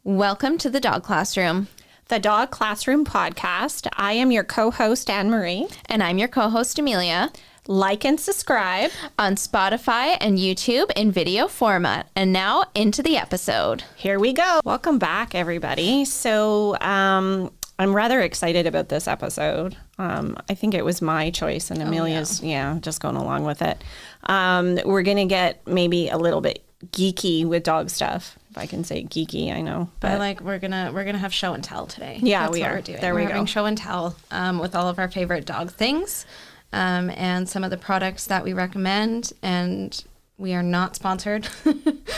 Welcome to the Dog Classroom. The Dog Classroom podcast. I am your co-host, Anne-Marie. And I'm your co-host, Amelia. Like and subscribe on Spotify and YouTube in video format. And now into the episode. Here we go. Welcome back, everybody. So I'm rather excited about this episode. I think it was my choice and Amelia's, just going along with it. We're going to get maybe a little bit geeky with dog stuff. If I can say geeky, I know. But we're gonna have show and tell today. Yeah, That's we what are. We're doing. There we we're go. having show and tell with all of our favorite dog things and some of the products that we recommend. And we are not sponsored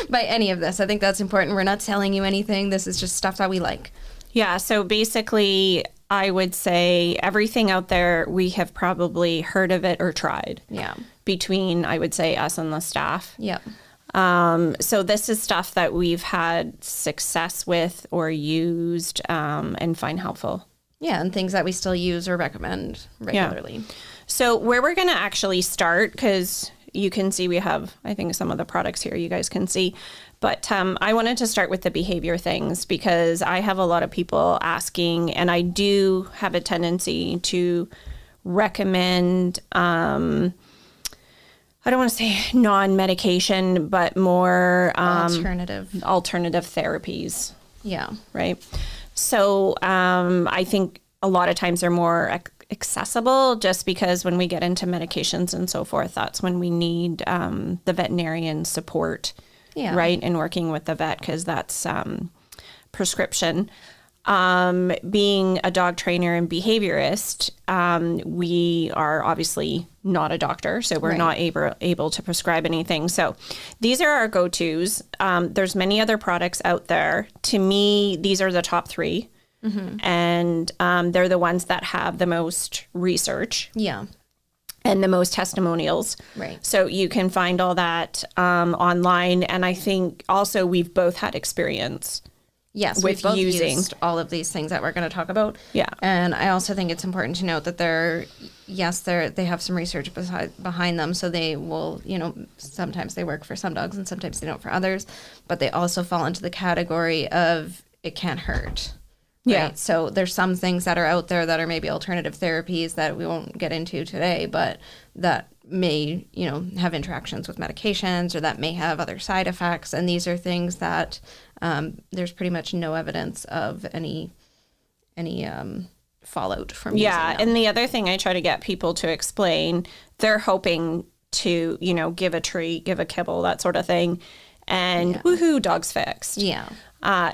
by any of this. I think that's important. We're not selling you anything. This is just stuff that we like. Yeah. So basically, I would say everything out there, we have probably heard of it or tried. Yeah. Between, I would say, us and the staff. Yep. So this is stuff that we've had success with or used and find helpful. Yeah, and things that we still use or recommend regularly. Yeah. So where we're going to actually start, because you can see we have, I think, some of the products here you guys can see. But I wanted to start with the behavior things because I have a lot of people asking, and I do have a tendency to recommend I don't want to say non-medication, but more alternative therapies. Yeah. Right. So I think a lot of times they're more accessible just because when we get into medications and so forth, that's when we need the veterinarian support. Yeah. Right. And working with the vet because that's prescription. Being a dog trainer and behaviorist, we are obviously not a doctor, so we're not able to prescribe anything. So these are our go-tos. There's many other products out there. To me, these are the top three. Mm-hmm. And they're the ones that have the most research. Yeah. And the most testimonials. Right. So you can find all that online. And I think also we've both had experience. Yes, with we've both using used all of these things that we're going to talk about. Yeah. And I also think it's important to note that they have some research behind them. So they will, sometimes they work for some dogs and sometimes they don't for others. But they also fall into the category of it can't hurt. Right? Yeah. So there's some things that are out there that are maybe alternative therapies that we won't get into today, but that may, have interactions with medications or that may have other side effects. And these are things that there's pretty much no evidence of any fallout from using them. And the other thing I try to get people to explain, they're hoping to, give a treat, give a kibble, that sort of thing. And woohoo, dog's fixed. Yeah.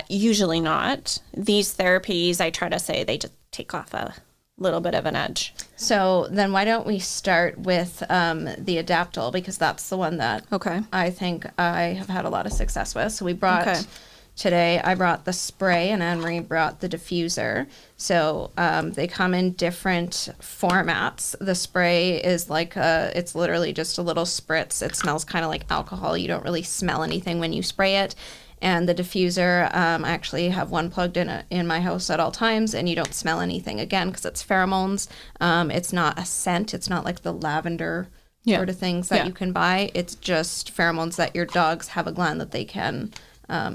Usually not. These therapies, I try to say they just take off a little bit of an edge. So then why don't we start with the Adaptil, because that's the one that I think I have had a lot of success with. So we brought today, I brought the spray and Anne-Marie brought the diffuser. So they come in different formats. The spray is it's literally just a little spritz. It smells kind of like alcohol. You don't really smell anything when you spray it. And the diffuser, I actually have one plugged in my house at all times, and you don't smell anything, again, because it's pheromones. It's not a scent. It's not like the lavender sort of things that you can buy. It's just pheromones that your dogs have a gland that they can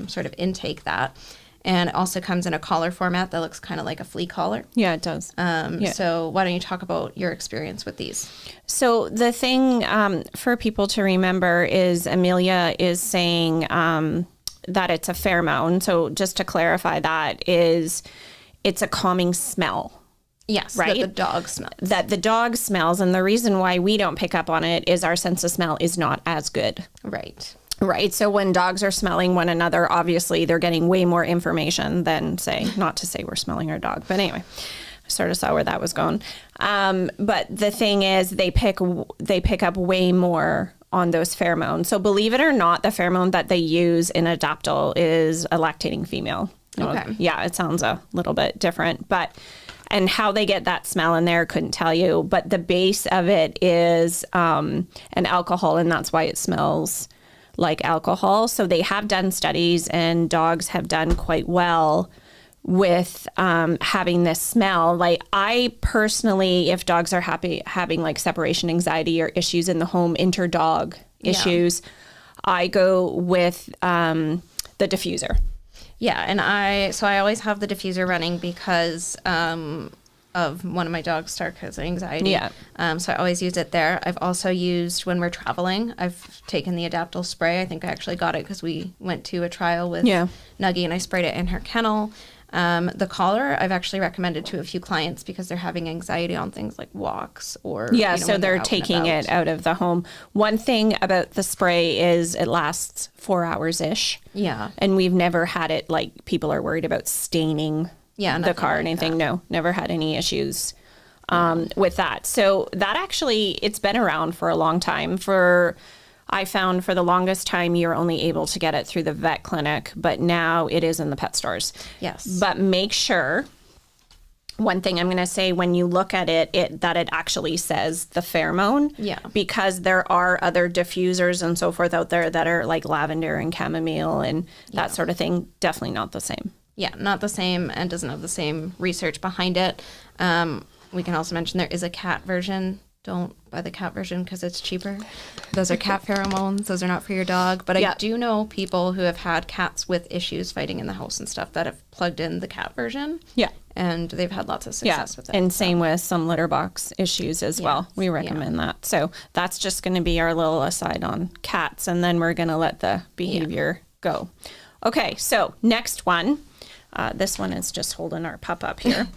sort of intake that. And it also comes in a collar format that looks kind of like a flea collar. Yeah, it does. So why don't you talk about your experience with these? So the thing for people to remember is Amelia is saying that it's a pheromone. So just to clarify, that is, it's a calming smell. Yes, right? That the dog smells. That the dog smells. And the reason why we don't pick up on it is our sense of smell is not as good. Right. Right. So when dogs are smelling one another, obviously they're getting way more information than not to say we're smelling our dog. But anyway, I sort of saw where that was going. But the thing is they pick up way more on those pheromones. So believe it or not, the pheromone that they use in Adaptil is a lactating female. Okay. Yeah, it sounds a little bit different, and how they get that smell in there, couldn't tell you. But the base of it is an alcohol, and that's why it smells like alcohol. So they have done studies, and dogs have done quite well with having this smell. Like, I personally, if dogs are having like separation anxiety or issues in the home, inter-dog issues, I go with the diffuser. Yeah, and I always have the diffuser running because of one of my dogs, Stark, has anxiety. Yeah. So I always use it there. I've also used when we're traveling. I've taken the Adaptal spray. I think I actually got it because we went to a trial with Nuggie, and I sprayed it in her kennel. The collar, I've actually recommended to a few clients because they're having anxiety on things like walks or so they're taking it out of the home. One thing about the spray is it lasts 4 hours ish. Yeah, and we've never had it like people are worried about staining the car or anything. No, never had any issues with that. So that actually, it's been around for a long time. I found for the longest time you're only able to get it through the vet clinic, but now it is in the pet stores. Yes. But make sure, one thing I'm going to say, when you look at it that it actually says the pheromone. Yeah. Because there are other diffusers and so forth out there that are like lavender and chamomile and that sort of thing. Definitely not the same. Yeah, not the same, and doesn't have the same research behind it. We can also mention there is a cat version. Don't buy the cat version because it's cheaper. Those are cat pheromones. Those are not for your dog. But I do know people who have had cats with issues fighting in the house and stuff that have plugged in the cat version. Yeah. And they've had lots of success with it. And same with some litter box issues as well. We recommend that. So that's just going to be our little aside on cats. And then we're going to let the behavior go. Okay, so next one. This one is just holding our pup up here.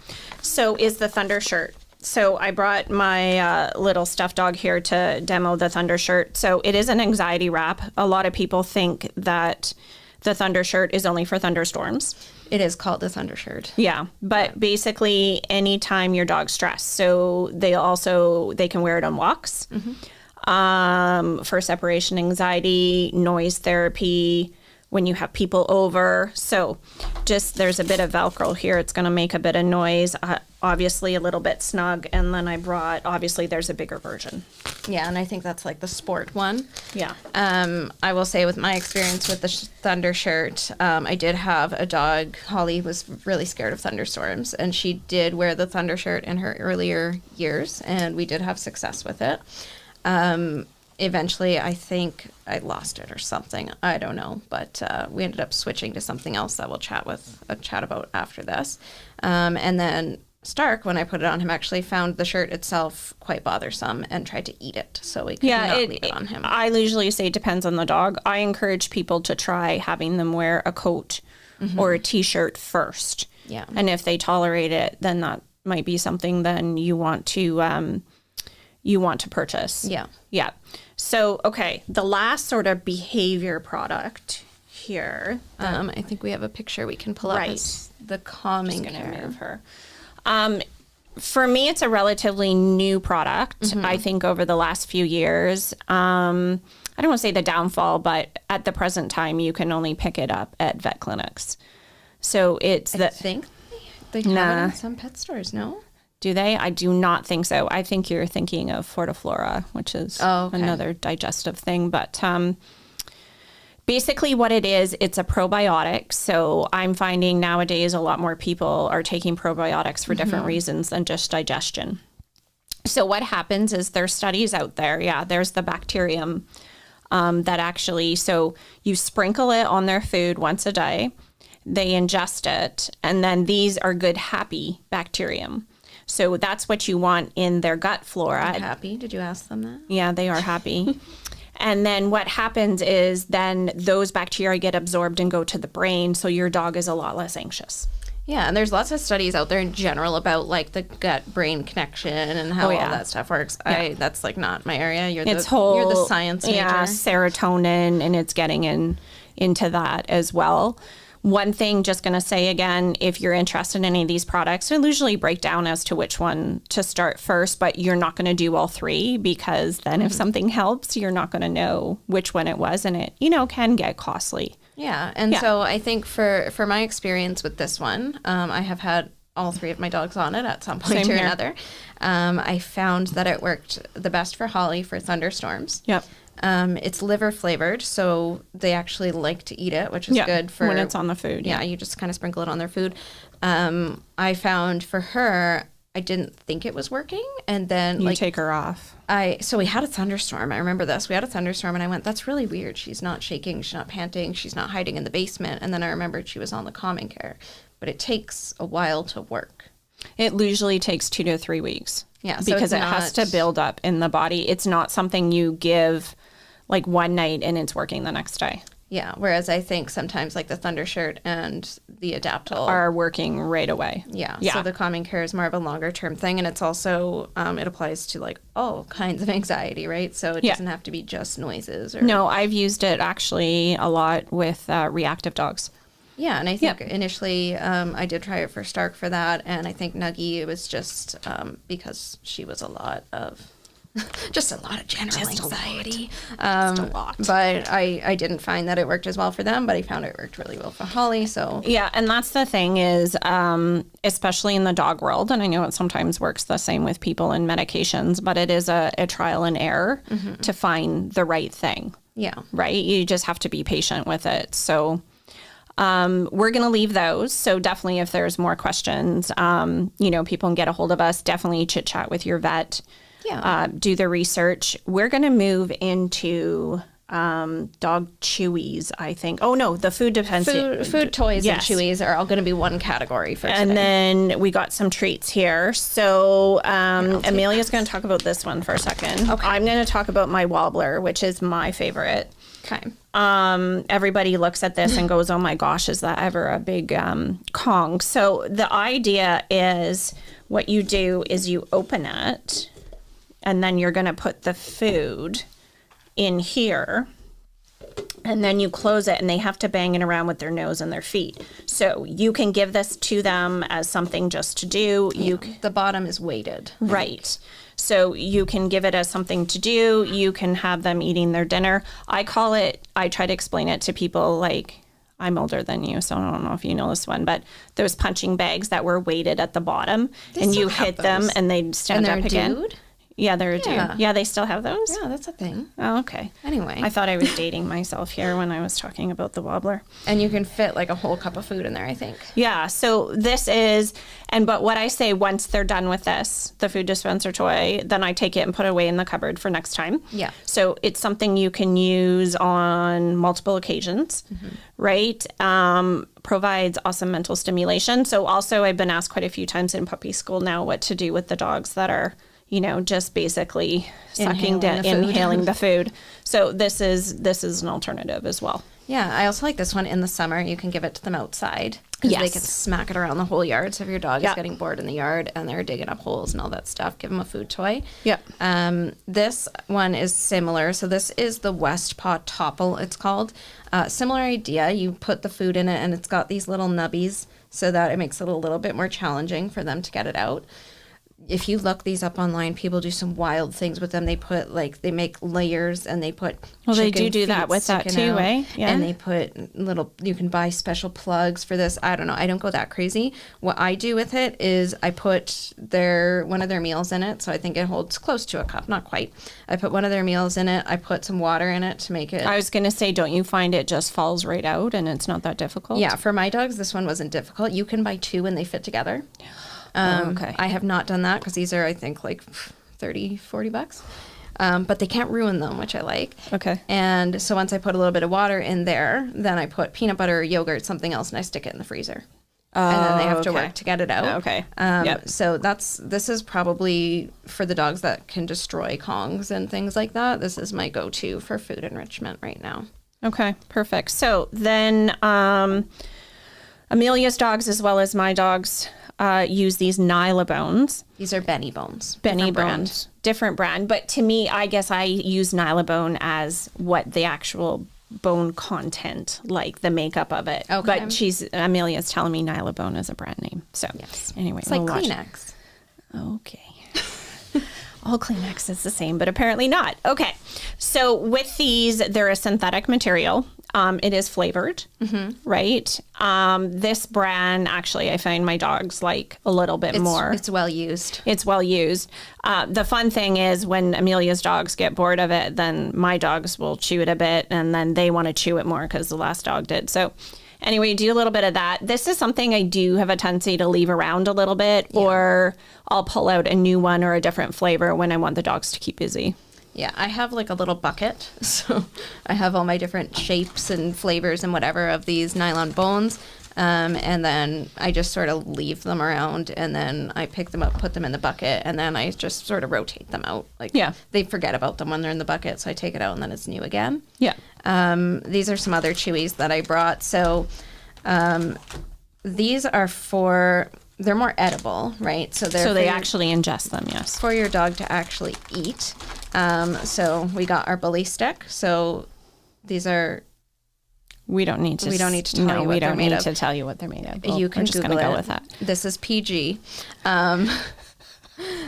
So is the Thunder shirt. So I brought my little stuffed dog here to demo the Thunder shirt. So it is an anxiety wrap. A lot of people think that the Thunder shirt is only for thunderstorms. It is called the Thunder shirt. Yeah, but basically anytime your dog's stressed. So they can wear it on walks for separation anxiety, noise therapy, when you have people over. So just there's a bit of Velcro here. It's going to make a bit of noise, obviously a little bit snug. And then I brought, obviously there's a bigger version. Yeah, and I think that's like the sport one. Yeah. I will say with my experience with the Thunder shirt, I did have a dog. Holly was really scared of thunderstorms, and she did wear the Thunder shirt in her earlier years, and we did have success with it. Eventually, I think I lost it or something. I don't know, but we ended up switching to something else that we'll chat about after this. And then Stark, when I put it on him, actually found the shirt itself quite bothersome and tried to eat it. So we could not leave it on him. I usually say it depends on the dog. I encourage people to try having them wear a coat or a t-shirt first. Yeah. And if they tolerate it, then that might be something then you want to purchase. Yeah. Yeah. So, okay, the last sort of behavior product here. I think we have a picture we can pull up. It's the calming care. I'm just going to move her. For me, it's a relatively new product, I think, over the last few years. I don't want to say the downfall, but at the present time, you can only pick it up at vet clinics. So it's I think they have it in some pet stores, no? Do they? I do not think so. I think you're thinking of Fortiflora, which is another digestive thing. But basically what it is, it's a probiotic. So I'm finding nowadays a lot more people are taking probiotics for different reasons than just digestion. So what happens is there's studies out there. Yeah, there's the bacterium that actually, so you sprinkle it on their food once a day. They ingest it. And then these are good, happy bacterium. So that's what you want in their gut flora. Happy? Did you ask them that? Yeah, they are happy. And then what happens is then those bacteria get absorbed and go to the brain, so your dog is a lot less anxious. Yeah, and there's lots of studies out there in general about like the gut-brain connection and how all that stuff works. Yeah. That's like not my area. You're the science major. Yeah, serotonin, and it's getting into that as well. One thing, just going to say again, if you're interested in any of these products, we'll usually break down as to which one to start first, but you're not going to do all three because then if something helps, you're not going to know which one it was, and it, can get costly. Yeah. And so I think for my experience with this one, I have had all three of my dogs on it at some point or another. I found that it worked the best for Holly for thunderstorms. Yep. It's liver flavored, so they actually like to eat it, which is good for when it's on the food. Yeah, you just kind of sprinkle it on their food. I found for her, I didn't think it was working. And then you take her off. So we had a thunderstorm. I remember this. We had a thunderstorm and I went, that's really weird. She's not shaking. She's not panting. She's not hiding in the basement. And then I remembered she was on the calming care, but it takes a while to work. It usually takes 2 to 3 weeks. Yeah. So because it has to build up in the body. It's not something you give like one night and it's working the next day. Yeah, whereas I think sometimes like the Thundershirt and the Adaptal are working right away. Yeah, so the calming care is more of a longer term thing, and it's also, it applies to like all kinds of anxiety, right? So it doesn't have to be just noises. No, I've used it actually a lot with reactive dogs. Yeah, and I think initially I did try it for Stark for that, and I think Nuggie, it was just because she was a lot of general anxiety. Just a lot. But I didn't find that it worked as well for them, but I found it worked really well for Holly. So yeah, and that's the thing is, especially in the dog world, and I know it sometimes works the same with people and medications, but it is a trial and error to find the right thing. Yeah. Right? You just have to be patient with it. So we're going to leave those. So definitely if there's more questions, people can get a hold of us. Definitely chit chat with your vet. Yeah. Do the research. We're going to move into dog chewies, I think. Oh, no, the food dispensers. Food toys and chewies are all going to be one category for today. And then we got some treats here. So Amelia's going to talk about this one for a second. Okay. I'm going to talk about my wobbler, which is my favorite. Okay. Everybody looks at this and goes, oh my gosh, is that ever a big Kong? So the idea is what you do is you open it, and then you're going to put the food in here, and then you close it, and they have to bang it around with their nose and their feet. So you can give this to them as something just to do. The bottom is weighted. Right. So you can give it as something to do. You can have them eating their dinner. I try to explain it to people like, I'm older than you, so I don't know if you know this one, but those punching bags that were weighted at the bottom, and you hit them and they'd stand up again. Dude? Yeah, they're a dude. Yeah, they still have those? Yeah, that's a thing. Oh, okay. Anyway. I thought I was dating myself here when I was talking about the wobbler. And you can fit like a whole cup of food in there, I think. Yeah, so this is, but what I say once they're done with this, the food dispenser toy, then I take it and put it away in the cupboard for next time. Yeah. So it's something you can use on multiple occasions, right? Provides awesome mental stimulation. So also I've been asked quite a few times in puppy school now what to do with the dogs that are just basically inhaling the food. So this is an alternative as well. Yeah, I also like this one in the summer. You can give it to them outside because they can smack it around the whole yard. So if your dog is getting bored in the yard and they're digging up holes and all that stuff, give them a food toy. Yeah. This one is similar. So this is the West Paw Topple, it's called. Similar idea. You put the food in it and it's got these little nubbies so that it makes it a little bit more challenging for them to get it out. If you look these up online, people do some wild things with them. They put they make layers and they put they do that with that too, eh? Yeah. And they put you can buy special plugs for this. I don't know. I don't go that crazy. What I do with it is I put one of their meals in it. So I think it holds close to a cup, not quite. I put one of their meals in it. I put some water in it to make it. I was going to say, don't you find it just falls right out and it's not that difficult? Yeah. For my dogs, this one wasn't difficult. You can buy two and they fit together. Okay. I have not done that because these are, I think, like $30-$40. But they can't ruin them, which I like. Okay. And so once I put a little bit of water in there, then I put peanut butter, yogurt, something else, and I stick it in the freezer. And then they have to work to get it out. Okay. So this is probably for the dogs that can destroy Kongs and things like that. This is my go-to for food enrichment right now. Okay, perfect. So then Amelia's dogs as well as my dogs use these Nylabones. These are Benny Bones. Different brand. But to me, I guess I use Nylabone as what the actual bone content, like the makeup of it. Okay. But Amelia's telling me Nylabone is a brand name. So anyway, it's like Kleenex. Okay. All Kleenex is the same, but apparently not. Okay. So with these, they're a synthetic material. It is flavored, right? This brand, actually, I find my dogs like a little bit more. It's well used. It's well used. The fun thing is when Amelia's dogs get bored of it, then my dogs will chew it a bit, and then they want to chew it more because the last dog did. So Anyway, do a little bit of that. This is something I do have a tendency to leave around a little bit, or I'll pull out a new one or a different flavor when I want the dogs to keep busy. Yeah, I have like a little bucket. So I have all my different shapes and flavors and whatever of these nylon bones. And then I just sort of leave them around, and then I pick them up, put them in the bucket, and then I just sort of rotate them out. Like, they forget about them when they're in the bucket, so I take it out and then it's new again. Yeah. These are some other chewies that I brought. So these are they're more edible, right? So they actually ingest them, yes. For your dog to actually eat. So we got our bully stick. So these are... We don't need to tell you what they're made of. We don't need to tell you what they're made of. You can just going to go with that. This is PG.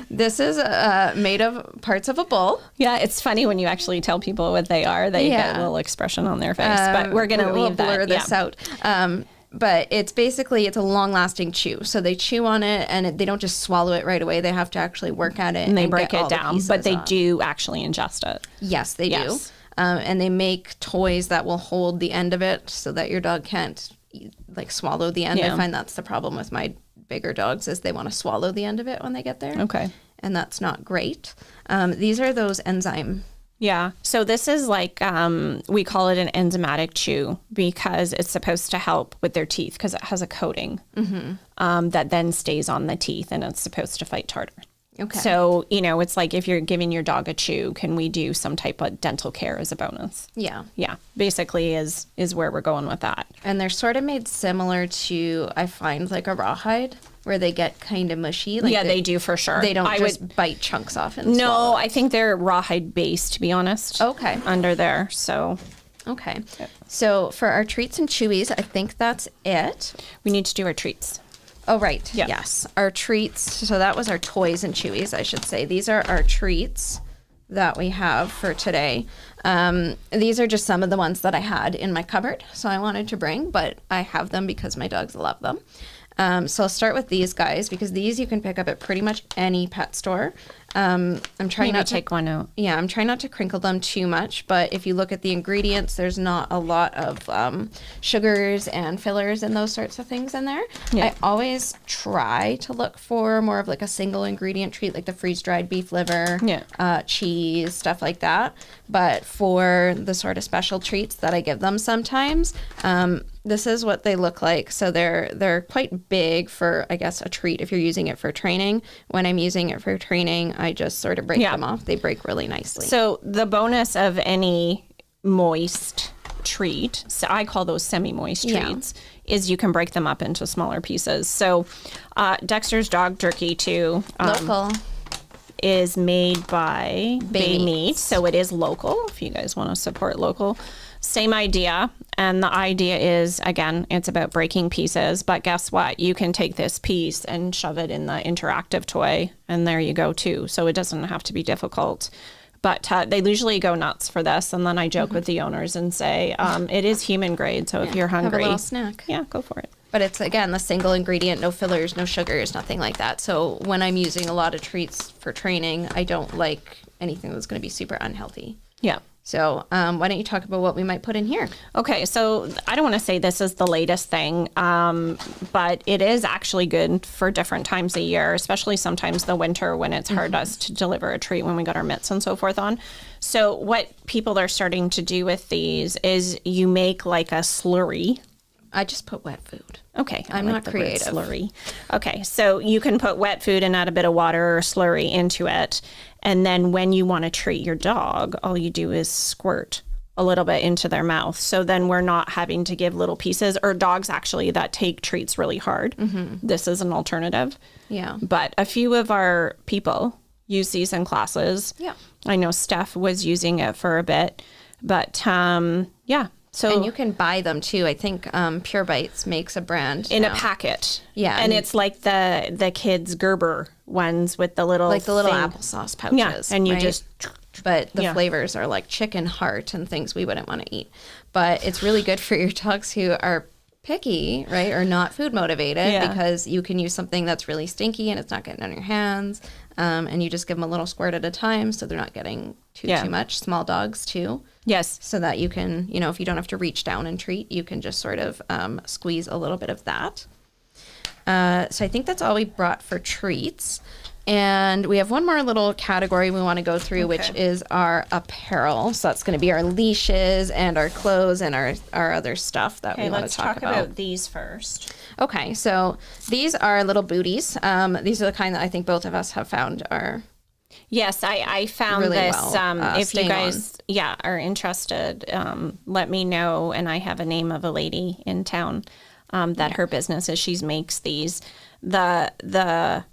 This is made of parts of a bull. Yeah, it's funny when you actually tell people what they are. They get a little expression on their face. But we're going to leave that. Blur this out. But it's a long-lasting chew. So they chew on it, and they don't just swallow it right away. They have to actually work at it. And they break it down. But they do actually ingest it. Yes, they do. And they make toys that will hold the end of it so that your dog can't swallow the end. I find that's the problem with my bigger dogs, is they want to swallow the end of it when they get there. Okay. And that's not great. These are those enzyme. Yeah. So this is we call it an enzymatic chew because it's supposed to help with their teeth because it has a coating that then stays on the teeth, and it's supposed to fight tartar. Okay. So, it's like if you're giving your dog a chew, can we do some type of dental care as a bonus? Yeah. Yeah. Basically is where we're going with that. And they're sort of made similar to, I find, like a rawhide, where they get kind of mushy. They do for sure. They don't bite chunks off and swallow. I think they're rawhide based, to be honest. Okay. Under there, so... Okay. Yep. So for our treats and chewies, I think that's it. We need to do our treats. Oh, right. Yep. Yes. Our treats. So that was our toys and chewies, I should say. These are our treats that we have for today. These are just some of the ones that I had in my cupboard. So I wanted to bring, but I have them because my dogs love them. So I'll start with these guys because these you can pick up at pretty much any pet store. I'm trying not to take one out. Yeah, I'm trying not to crinkle them too much, but if you look at the ingredients, there's not a lot of sugars and fillers and those sorts of things in there. Yeah. I always try to look for more of like a single ingredient treat, like the freeze-dried beef liver, cheese, stuff like that. But for the sort of special treats that I give them sometimes, this is what they look like. So they're quite big for, I guess, a treat if you're using it for training. When I'm using it for training, I just sort of break them off. They break really nicely. So the bonus of any moist treat, so I call those semi-moist treats, is you can break them up into smaller pieces. So Dexter's dog jerky too. Local. Is made by Bay Meat. So it is local if you guys want to support local. Same idea. And the idea is, again, it's about breaking pieces. But guess what? You can take this piece and shove it in the interactive toy. And there you go, too. So it doesn't have to be difficult. But they usually go nuts for this. And then I joke with the owners and say, it is human grade. So if you're hungry, have a little snack. Yeah, go for it. But it's, again, the single ingredient, no fillers, no sugars, nothing like that. So when I'm using a lot of treats for training, I don't like anything that's going to be super unhealthy. Yeah. So why don't you talk about what we might put in here? Okay, so I don't want to say this is the latest thing, but it is actually good for different times of year, especially sometimes the winter when it's hard us to deliver a treat when we got our mitts and so forth on. So what people are starting to do with these is you make like a slurry. I just put wet food. Okay. I'm not creative. Slurry. Okay. So you can put wet food and add a bit of water or slurry into it. And then when you want to treat your dog, all you do is squirt a little bit into their mouth. So then we're not having to give little pieces, or dogs actually that take treats really hard. Mm-hmm. This is an alternative. Yeah. But a few of our people use these in classes. Yeah. I know Steph was using it for a bit, but yeah. So, and you can buy them too. I think Pure Bites makes a brand in now. a packet. Yeah, and it's like the kids' Gerber ones with the little applesauce pouches. Yeah, and you just. But the flavors are like chicken heart and things we wouldn't want to eat. But it's really good for your dogs who are picky, right, or not food motivated, because you can use something that's really stinky and it's not getting on your hands. And you just give them a little squirt at a time so they're not getting too much. Small dogs too. Yes. So that you can, if you don't have to reach down and treat, you can just sort of squeeze a little bit of that. So I think that's all we brought for treats. And we have one more little category we want to go through, which is our apparel. So that's going to be our leashes and our clothes and our other stuff that we want to talk about. Let's talk about these first. Okay, so these are little booties. These are the kind that I think both of us have found are Yes, I found really this. well, If you guys are interested, let me know. And I have a name of a lady in town that her business is. She makes these. The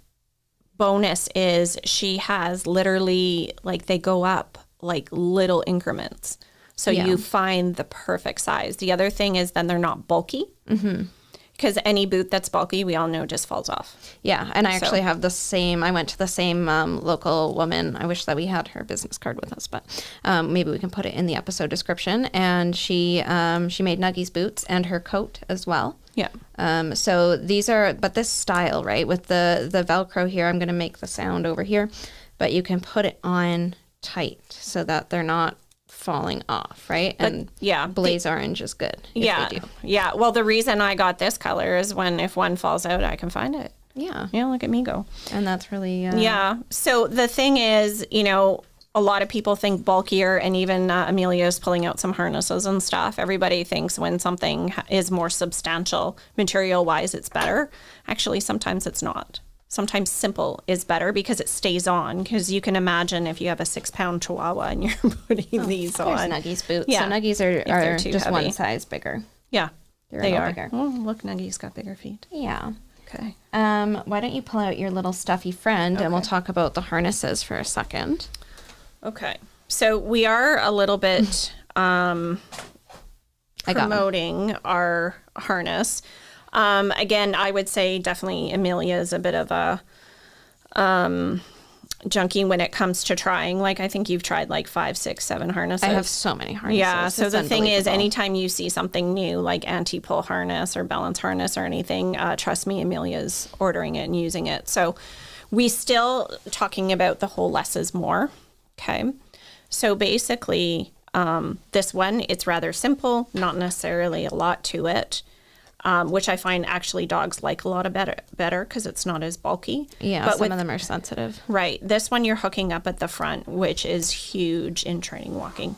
bonus is she has literally, like, they go up like little increments. So you find the perfect size. The other thing is then they're not bulky. Mm-hmm. Because any boot that's bulky, we all know, just falls off. Yeah, and I actually have the same. I went to the same local woman. I wish that we had her business card with us, but maybe we can put it in the episode description. And she made Nuggies boots and her coat as well. Yeah. So these are, but this style, right, with the Velcro here, I'm going to make the sound over here, but you can put it on tight so that they're not falling off, right? And blaze orange is good. Yeah. Well, the reason I got this color is if one falls out, I can find it. Yeah. Look at me go. And that's really So the thing is, a lot of people think bulkier, and even Amelia is pulling out some harnesses and stuff. Everybody thinks when something is more substantial material wise, it's better. Actually, sometimes it's not. Sometimes simple is better because it stays on. Because you can imagine if you have a 6-pound Chihuahua and you're putting these on. Nuggies boots. Yeah. So Nuggies are just heavy. One size bigger. Yeah, they are. Bigger. Oh, look, Nuggies got bigger feet. Yeah. Okay. Why don't you pull out your little stuffy friend and we'll talk about the harnesses for a second. Okay. So we are a little bit promoting our harness. Again, I would say definitely Amelia is a bit of a junkie when it comes to trying. Like, I think you've tried like 5, 6, 7 harnesses. I have so many harnesses. Yeah. So the thing is, anytime you see something new, like anti-pull harness or balance harness or anything, trust me, Amelia's ordering it and using it. So we still talking about the whole less is more. Okay. So basically, this one, it's rather simple, not necessarily a lot to it. Which I find actually dogs like a lot of better because it's not as bulky. Yeah, but some of them are sensitive. Right. This one you're hooking up at the front, which is huge in training walking.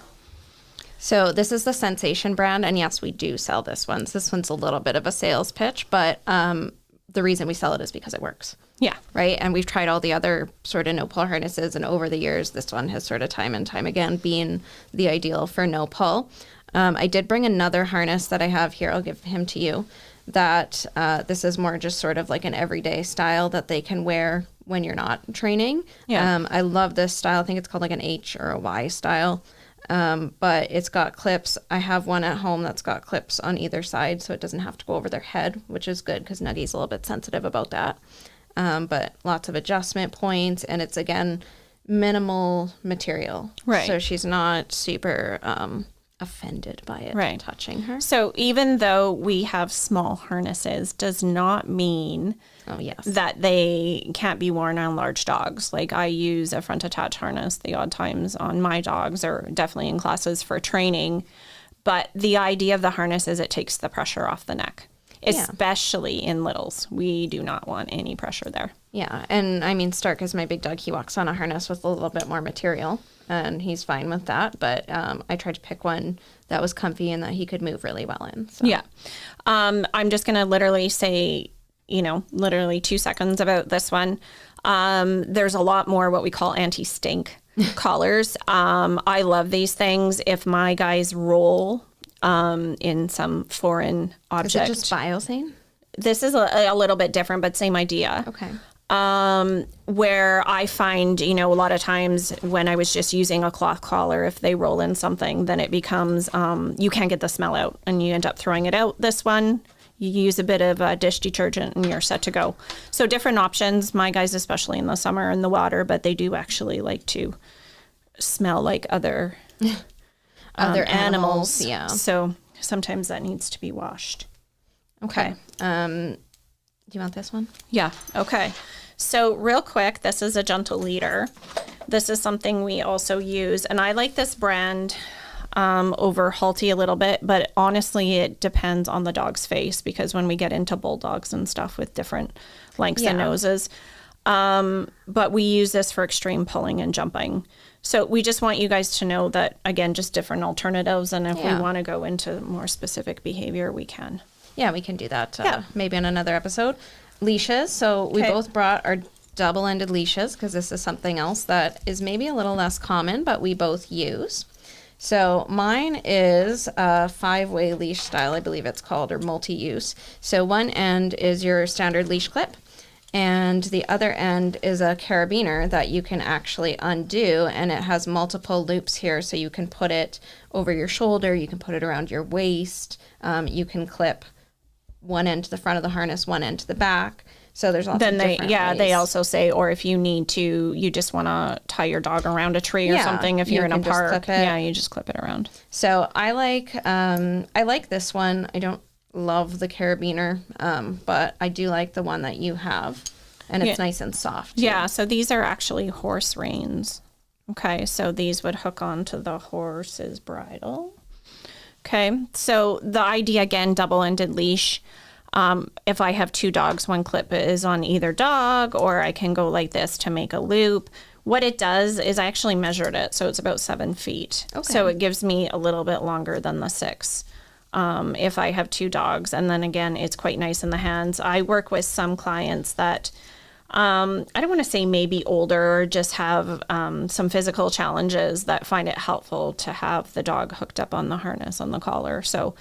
So this is the Sensation brand, and yes, we do sell this one. So this one's a little bit of a sales pitch, but the reason we sell it is because it works. Yeah. Right? And we've tried all the other sort of no-pull harnesses, and over the years, this one has sort of time and time again been the ideal for no-pull. I did bring another harness that I have here. I'll give him to you. That this is more just sort of like an everyday style that they can wear when you're not training. Yeah. I love this style. I think it's called like an H or a Y style. But it's got clips. I have one at home that's got clips on either side, so it doesn't have to go over their head, which is good because Nuggie's a little bit sensitive about that. But lots of adjustment points, and it's, again, minimal material. Right. So she's not super offended by it touching her. So even though we have small harnesses does not mean that they can't be worn on large dogs. Like, I use a front attach harness the odd times on my dogs, or definitely in classes for training. But the idea of the harness is it takes the pressure off the neck, especially in littles. We do not want any pressure there. Yeah. And I mean, Stark is my big dog. He walks on a harness with a little bit more material, and he's fine with that. But I tried to pick one that was comfy and that he could move really well in. So. Yeah. I'm just going to literally say, literally 2 seconds about this one. There's a lot more what we call anti-stink collars. I love these things. If my guys roll in some foreign object. Is it just biosane? This is a little bit different, but same idea. Okay. Where I find, a lot of times when I was just using a cloth collar, if they roll in something, then it becomes, you can't get the smell out and you end up throwing it out. This one, you use a bit of dish detergent and you're set to go. So different options, my guys, especially in the summer in the water, but they do actually like to smell like other animals. Yeah. So sometimes that needs to be washed. Okay. Do you want this one? Yeah. Okay. So real quick, this is a gentle leader. This is something we also use, and I like this brand over Halti a little bit, but honestly, it depends on the dog's face, because when we get into bulldogs and stuff with different lengths and noses, but we use this for extreme pulling and jumping. So we just want you guys to know that, again, just different alternatives, and if we want to go into more specific behavior, we can. Yeah, we can do that maybe in another episode. Leashes. So we both brought our double-ended leashes, because this is something else that is maybe a little less common, but we both use. So mine is a 5-way leash style, I believe it's called, or multi-use. So one end is your standard leash clip, and the other end is a carabiner that you can actually undo, and it has multiple loops here, so you can put it over your shoulder, you can put it around your waist, you can clip one end to the front of the harness, one end to the back. So there's lots of different ways. They also say, or if you need to, you just want to tie your dog around a tree or something. If you're in a park, you just clip it around. So I like this one. I don't love the carabiner, but I do like the one that you have, and it's nice and soft too. Yeah. So these are actually horse reins. Okay. So these would hook onto the horse's bridle. Okay. So the idea, again, double-ended leash. If I have 2 dogs, one clip is on either dog, or I can go like this to make a loop. What it does is I actually measured it, so it's about 7 feet. Okay. So it gives me a little bit longer than the 6 if I have 2 dogs. And then again, it's quite nice in the hands. I work with some clients that I don't want to say maybe older, or just have some physical challenges that find it helpful to have the dog hooked up on the harness on the collar. So,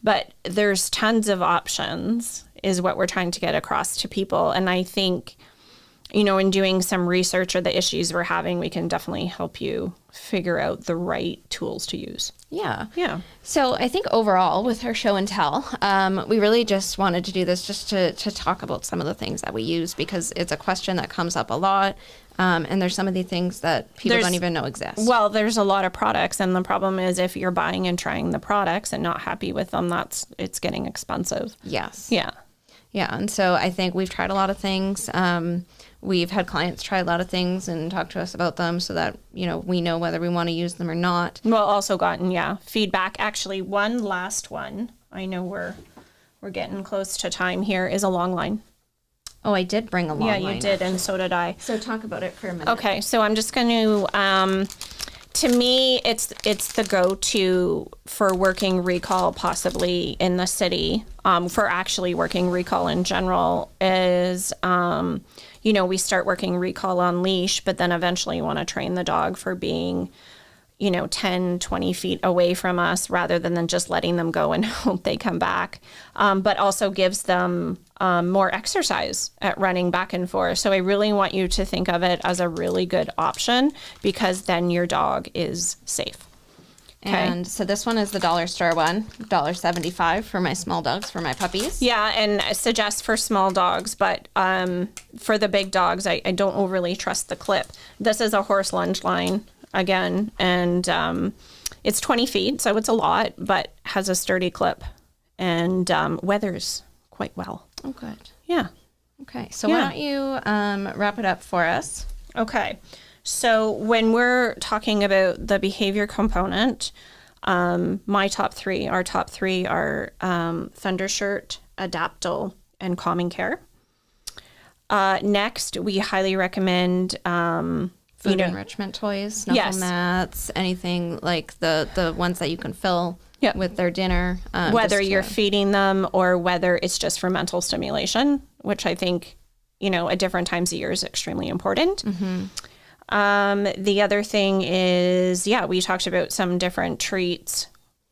but there's tons of options is what we're trying to get across to people. And I think, in doing some research or the issues we're having, we can definitely help you figure out the right tools to use. Yeah. Yeah. So I think overall with our show and tell, we really just wanted to do this just to talk about some of the things that we use, because it's a question that comes up a lot. And there's some of the things that people don't even know exist. Well, there's a lot of products, and the problem is if you're buying and trying the products and not happy with them, it's getting expensive. Yes. Yeah. Yeah. And so I think we've tried a lot of things. We've had clients try a lot of things and talk to us about them, so that, we know whether we want to use them or not. Well, also gotten, feedback. Actually, one last one, I know we're getting close to time here, is a long line. Oh, I did bring a long line. Yeah, you did, and so did I. So talk about it for a minute. Okay, so I'm just going to me, it's the go-to for working recall, possibly in the city, for actually working recall in general is, we start working recall on leash, but then eventually you want to train the dog for being, 10, 20 feet away from us, rather than just letting them go and hope they come back, but also gives them more exercise at running back and forth. So I really want you to think of it as a really good option, because then your dog is safe. Okay. And so this one is the dollar store one, $1.75 for my small dogs, for my puppies. Yeah, and I suggest for small dogs, but for the big dogs, I don't overly trust the clip. This is a horse lunge line, again, and it's 20 feet, so it's a lot, but has a sturdy clip, and weathers quite well. Oh, good. Yeah. Okay, so why don't you wrap it up for us? Okay. So when we're talking about the behavior component, our top three are Thunder Shirt, Adaptal, and Calming Care. Next, we highly recommend food enrichment toys, snuggle mats, anything like the ones that you can fill with their dinner. Whether you're feeding them or whether it's just for mental stimulation, which I think, at different times of year is extremely important. Mm-hmm. The other thing is, we talked about some different treats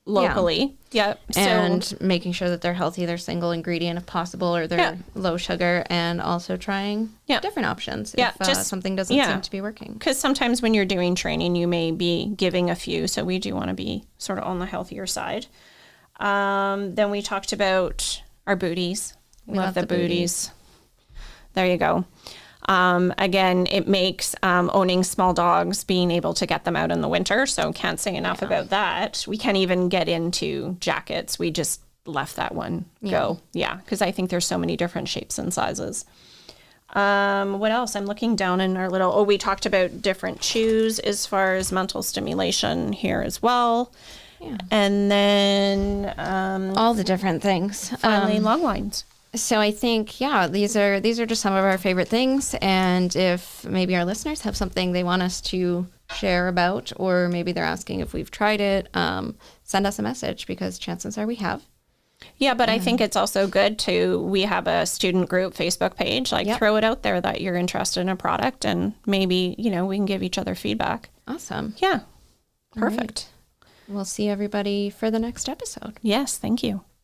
locally. Yeah. And making sure that they're healthy, they're single ingredient if possible, or they're low sugar, and also trying different options if something doesn't seem to be working. Because sometimes when you're doing training, you may be giving a few, so we do want to be sort of on the healthier side. Then we talked about our booties. We love the booties. There you go. Again, it makes owning small dogs, being able to get them out in the winter. So can't say enough about that. We can't even get into jackets. We just left that one go. Yeah, because I think there's so many different shapes and sizes. What else? I'm looking down in our little, we talked about different chews as far as mental stimulation here as well. Yeah. And then all the different things. Finally, long lines. So I think, these are just some of our favorite things. And if maybe our listeners have something they want us to share about, or maybe they're asking if we've tried it, send us a message, because chances are we have. Yeah, but I think it's also good we have a student group Facebook page, throw it out there that you're interested in a product, and maybe, we can give each other feedback. Awesome. Yeah. Perfect. Right. We'll see everybody for the next episode. Yes, thank you.